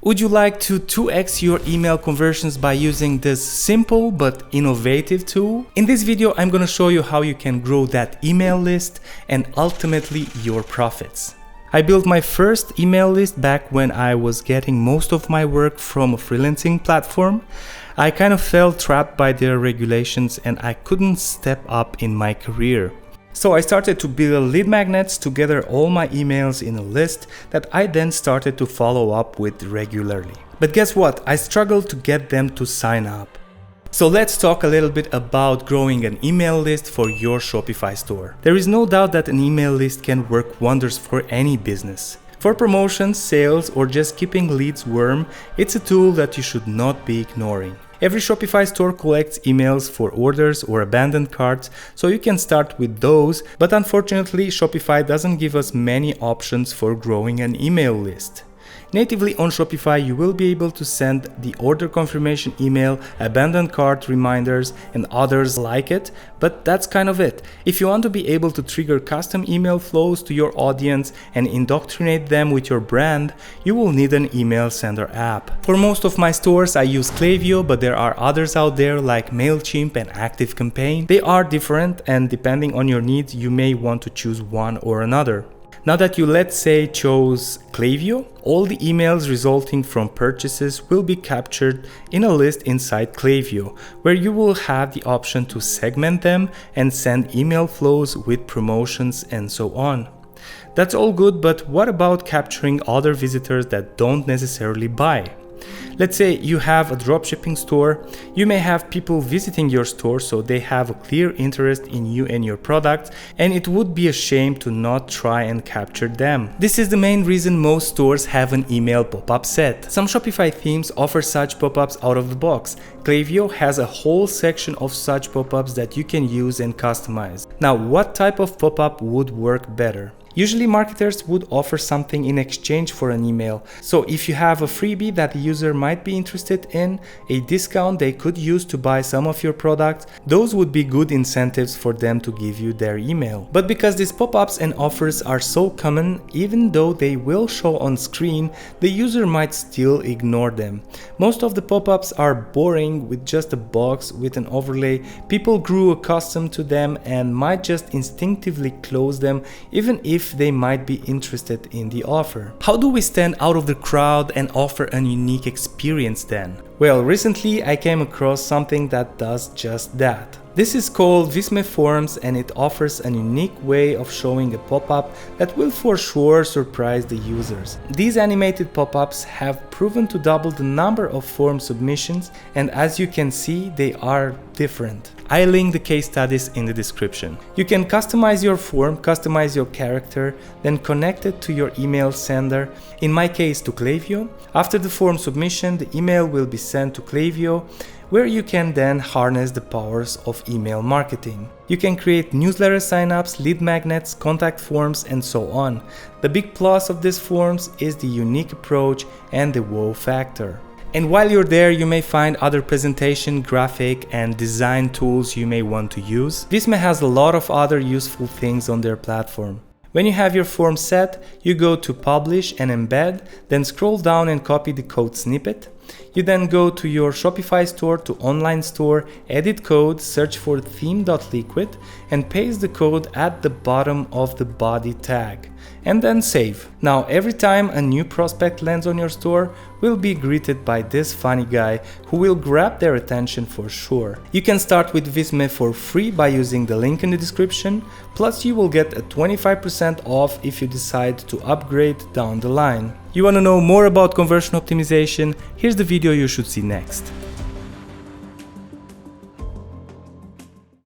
Would you like to 2x your email conversions by using this simple but innovative tool? In this video, I'm going to show you how you can grow that email list and ultimately your profits. I built my first email list back when I was getting most of my work from a freelancing platform. I kind of felt trapped by their regulations and I couldn't step up in my career. So I started to build lead magnets to gather all my emails in a list that I then started to follow up with regularly. But guess what? I struggled to get them to sign up. So let's talk a little bit about growing an email list for your Shopify store. There is no doubt that an email list can work wonders for any business. For promotions, sales, or just keeping leads warm, it's a tool that you should not be ignoring. Every Shopify store collects emails for orders or abandoned carts, so you can start with those, but unfortunately Shopify doesn't give us many options for growing an email list. Natively on Shopify, you will be able to send the order confirmation email, abandoned cart reminders, and others like it, but that's kind of it. If you want to be able to trigger custom email flows to your audience and indoctrinate them with your brand, you will need an email sender app. For most of my stores, I use Klaviyo, but there are others out there like MailChimp and ActiveCampaign. They are different, and depending on your needs, you may want to choose one or another. Now that you, let's say, chose Klaviyo, all the emails resulting from purchases will be captured in a list inside Klaviyo, where you will have the option to segment them and send email flows with promotions and so on. That's all good, but what about capturing other visitors that don't necessarily buy? Let's say you have a dropshipping store. You may have people visiting your store, so they have a clear interest in you and your product, and it would be a shame to not try and capture them. This is the main reason most stores have an email pop-up set. Some Shopify themes offer such pop-ups out of the box. Klaviyo has a whole section of such pop-ups that you can use and customize. Now, what type of pop-up would work better? Usually marketers would offer something in exchange for an email. So if you have a freebie that the user might be interested in, a discount they could use to buy some of your products, those would be good incentives for them to give you their email. But because these pop-ups and offers are so common, even though they will show on screen, the user might still ignore them. Most of the pop-ups are boring with just a box with an overlay. People grew accustomed to them and might just instinctively close them even if they might be interested in the offer. How do we stand out of the crowd and offer a unique experience then? Well, recently I came across something that does just that. This is called Visme Forms, and it offers a unique way of showing a pop-up that will for sure surprise the users. These animated pop-ups have proven to double the number of form submissions, and as you can see, they are different. I link the case studies in the description. You can customize your form, customize your character, then connect it to your email sender, in my case to Klaviyo. After the form submission, the email will be sent to Klaviyo, where you can then harness the powers of email marketing. You can create newsletter signups, lead magnets, contact forms, and so on. The big plus of these forms is the unique approach and the wow factor. And while you're there, you may find other presentation, graphic, and design tools you may want to use. Visme has a lot of other useful things on their platform. When you have your form set, you go to Publish and Embed, then scroll down and copy the code snippet. You then go to your Shopify store to Online Store, edit code, search for theme.liquid, and paste the code at the bottom of the body tag, and then save. Now every time a new prospect lands on your store, will be greeted by this funny guy who will grab their attention for sure. You can start with Visme for free by using the link in the description, plus you will get a 25% off if you decide to upgrade down the line. You want to know more about conversion optimization? Here's the video you should see next.